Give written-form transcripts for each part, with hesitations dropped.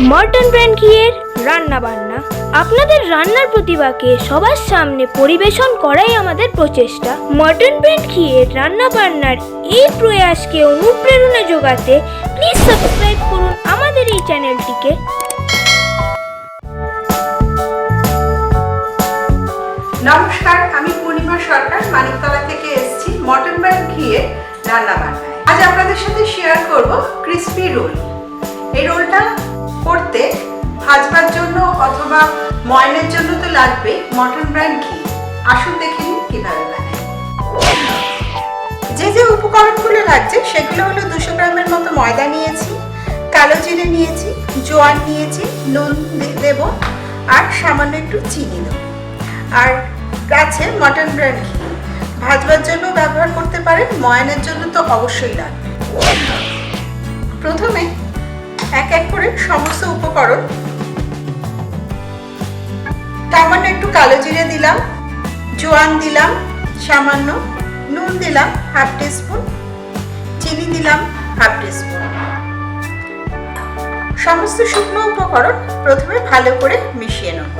মর্টন brand ঘিয়ের রান্না বান্না। আপনাদের রান্নার প্রতিভাকে সবার সামনে পরিবেশন করাই আমাদের প্রচেষ্টা। মর্টন ব্র্যান্ড ঘিয়ের রান্না বান্নার এই প্রয়াসকে অনুপ্রেরণা যোগাতে প্লিজ সাবস্ক্রাইব করুন আমাদের এই চ্যানেলটিকে। নমস্কার, আমি পূর্ণিমা সরকার মানিকতলা থেকে এসেছি মর্টন ব্র্যান্ড ঘিয়ের রান্না বান্নায়। আজ আপনাদের সাথে শেয়ার করব ক্রিসপি রোল। এই রোলটা করতে ভাজবার জন্য অথবা ময়নের জন্য তো লাগবে মর্টন ব্র্যান্ড ঘি। আসুন দেখে নিন কীভাবে বানাই। যে যে উপকরণগুলো লাগছে সেগুলো হলো 200 গ্রামের মতো ময়দা নিয়েছি, কালো জিরে নিয়েছি, জোয়ান নিয়েছি, নুন দেব আর সামান্য একটু চিনি দেব। আর আছে মর্টন ব্র্যান্ড ঘি। ভাজবার জন্য ব্যবহার করতে পারেন, ময়ানের জন্য তো অবশ্যই লাগবে। প্রথমে এক এক করে সমস্ত উপকরণ, সামান্য একটু কালো জিরে দিলাম, জোয়ান দিলাম সামান্য, নুন দিলাম হাফ টিস্পুন, চিনি দিলাম হাফ টিস্পুন। সমস্ত শুকনো উপকরণ প্রথমে ভালো করে মিশিয়ে নেব।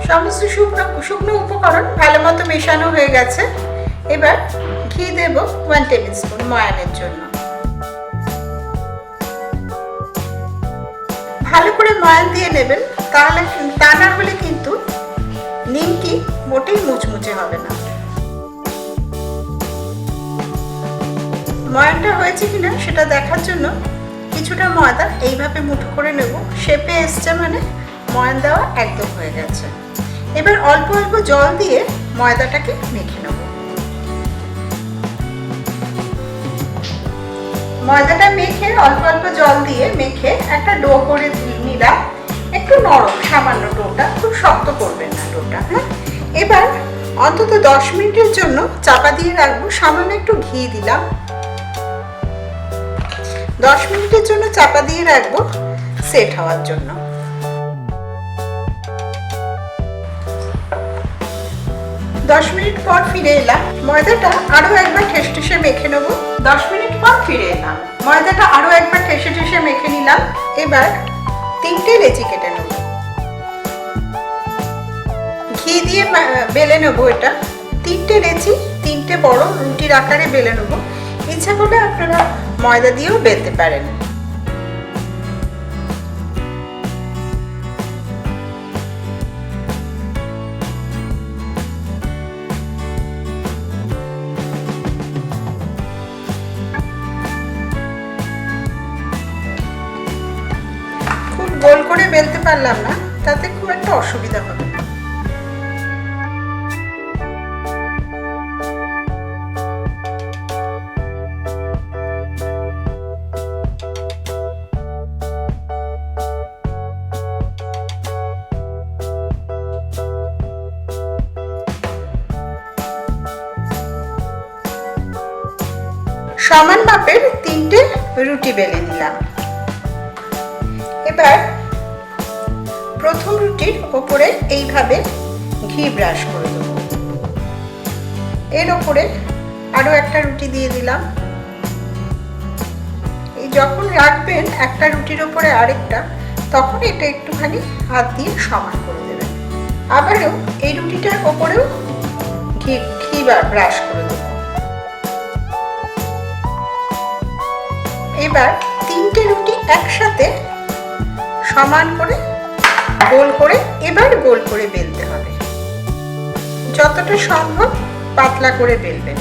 সমস্ত শুকনো উপকরণ ভালো মতো মেশানো হয়ে গেছে। এবার ঘি দেব 1 টেবিল স্পুন ময়ানের জন্য। ভালো করে ময়ান দিয়ে নেবেন, তাহলে তা না হলে কিন্তু নিমকি মোটেই মুচমুচে হবে না। ময়ানটা হয়েছে কিনা সেটা দেখার জন্য কিছুটা ময়দা এইভাবে মুঠো করে নেব। শেপে এসছে মানে ময়ান দেওয়া একদম হয়ে গেছে। এবার অল্প অল্প জল দিয়ে ময়দাটাকে মেখে নেব। ময়দাটা মেখে অল্প অল্প জল দিয়ে মেখে একটা ডো করে নিলাম। একটু নরম সামান্য ডোটা, খুব শক্ত করবেন না ডোটা। হ্যাঁ, এবার অন্তত 10 মিনিটের জন্য চাপা দিয়ে রাখবো। সামান্য একটু ঘি দিলাম। 10 মিনিটের জন্য চাপা দিয়ে রাখবো সেট হওয়ার জন্য। 10 মিনিট পর ফিরে এলাম। ময়দাটা আরো একবার ঠেসে মেখে নেব। 10 মিনিট পর ফিরে এলাম। ময়দাটা আরো একবার ঠেসে মেখে নিলাম। এবার 3টে লেচি কেটে নেব। ঘি দিয়ে বেলে নেব। এটা 3টে লেচি, 3টে বড় রুটির আকারে বেলে নেব। ইচ্ছা করলে আপনারা ময়দা দিয়েও বেলতে পারেন। গোল করে বেলতে পারলাম না, তাতে খুব একটা অসুবিধা হবে না। সমান মাপের 3টে রুটি বেলে নিলাম। এবার প্রথম রুটির ওপরে এইভাবে ঘি ব্রাশ করে দেব। এর ওপরে আরো একটা রুটি দিয়ে দিলাম। এই যখন রাখবেন একটা রুটির ওপরে আরেকটা, তখন এটা একটুখানি হাত দিয়ে সমান করে দেবেন। আবারও এই রুটিটার ওপরেও ঘি ব্রাশ করে দেব। এবার 3টে রুটি একসাথে সমান করে গোল করে এবার গোল করে বেলতে হবে। যতটা সম্ভব পাতলা করে বেলবেন।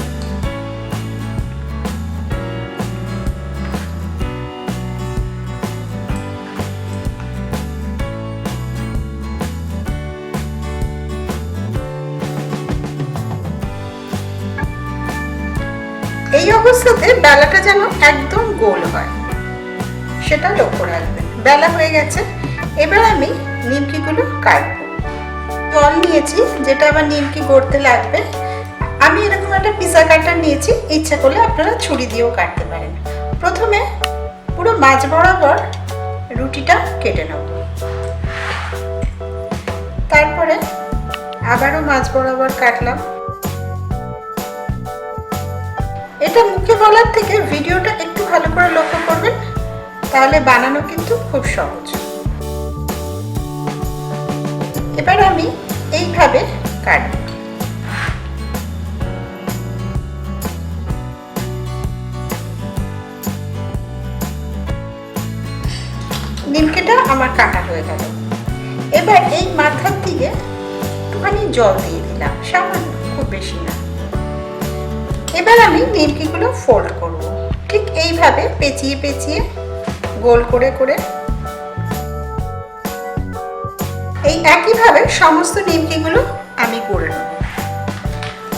এই অবস্থাতে বেলাটা যেন একদম গোল হয়, সেটা লক্ষ্য রাখবেন। বেলা হয়ে গেছে। এবার আমি নিমকিগুলো কাটবো। জল নিয়েছি, যেটা আবার নিমকি গড়তে লাগবে। আমি এরকম একটা পিজা কাটার নিয়েছি, ইচ্ছা করলে আপনারা ছুরি দিয়েও কাটতে পারেন। প্রথমে পুরো মাঝ বরাবর রুটিটা কেটে নেব। তারপরে আবারও মাঝ বরাবর কাটলাম। এটা মুখে বলার থেকে ভিডিওটা একটু ভালো করে লক্ষ্য করবেন, তাহলে বানানো কিন্তু খুব সহজ। এবার আমি এইভাবে কাটব। নিমকিটা আমার কাটা হয়ে গেল। এবার এই মাথার দিকে একটুখানি জল দিয়ে দিলাম, সামান্য, খুব বেশি না। এবার আমি নিমকিগুলো ফোল্ড করব, ঠিক এইভাবে পেঁচিয়ে পেঁচিয়ে গোল করে করে। এই একইভাবে সমস্ত নিমকিগুলো আমি করে নেব।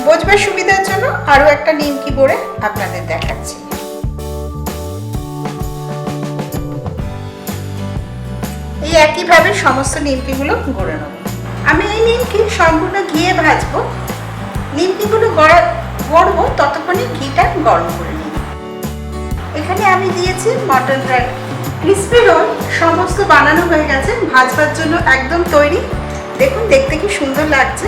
বোঝবার সুবিধার জন্য আরও একটা নিমকি করে আপনাদের দেখাচ্ছি। এই একইভাবে সমস্ত নিমকিগুলো গড়ে নেব। আমি এই নিমকি সম্পূর্ণ ঘিয়ে ভাজবো। নিমকিগুলো গড়বো ততক্ষণে ঘিটা গরম করে নিই। এখানে আমি দিয়েছি মটন ব্র্যান্ড ক্রিসপি রোল। সমস্ত বানানো হয়ে গেছে, ভাজবার জন্য একদম তৈরি। দেখুন দেখতে কি সুন্দর লাগছে।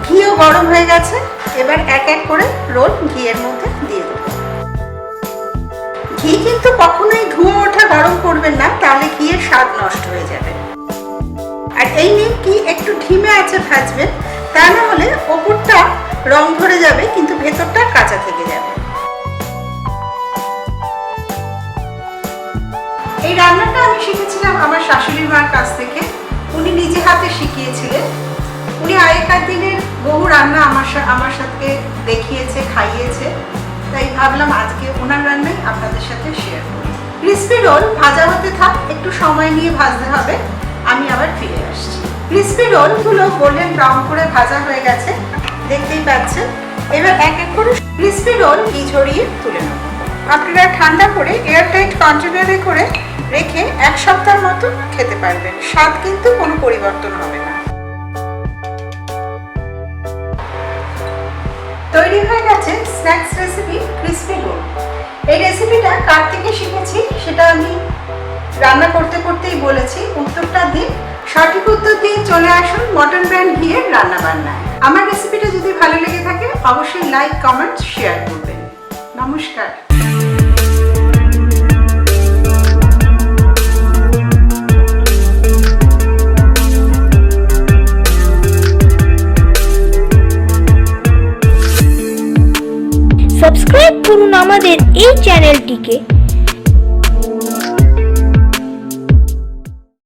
ঘিও গরম হয়ে গেছে। এবার এক এক করে রোল ঘিয়ের মধ্যে দিয়ে দেব। ঘি কিন্তু কখনোই ধোঁয়া ওঠা গরম করবেন না, তাহলে ঘিয়ের স্বাদ নষ্ট হয়ে যাবে। আর এই নিমকি একটু ধিমে আঁচে ভাজবেন, তা না হলে ওপরটা রং ধরে যাবে কিন্তু ভেতরটা কাঁচা থেকে যাবে। এই রান্নাটা আমি শিখেছিলাম আমার শাশুড়ি মার কাছ থেকে। উনি নিজে হাতে শিখিয়েছিলেন। উনি আগেকার দিনের বহু রান্না আমার সাথে দেখিয়েছে, খাইয়েছে। তাই ভাবলাম আজকে ওনার রান্নাই আপনাদের সাথে শেয়ার করি। ক্রিসপি রোল ভাজা হতে থাক, একটু সময় নিয়ে ভাজতে হবে। আমি আবার ফিরে আসছি। ক্রিসপি রোলগুলো গোল্ডেন ব্রাউন করে ভাজা হয়ে গেছে, দেখতেই পাচ্ছেন। এবার এক এক করে ক্রিসপি রোল ঘি ঝরিয়ে তুলে নেব। আপনারা ঠান্ডা করে এয়ারটাইট কন্টেনারে করে রেখে 1 সপ্তাহ মতো খেতে পারবেন। স্বাদ কিন্তু কোনো পরিবর্তন হবে না। তৈরি হয়ে গেছে স্ন্যাক্স রেসিপি ক্রিসপি রোল। এই রেসিপিটা কার থেকে শিখেছি সেটা আমি রান্না করতে করতেই বলেছি। উত্তরটা দিন, সঠিক উত্তর দিয়ে চলে আসুন মটন ব্র্যান্ড ঘিয়ের রান্না বান্নায়। আমার রেসিপিটা যদি ভালো লেগে থাকে অবশ্যই লাইক, কমেন্ট, শেয়ার করবেন। নমস্কার। সাবস্ক্রাইব করুন আমাদের এই চ্যানেলটিকে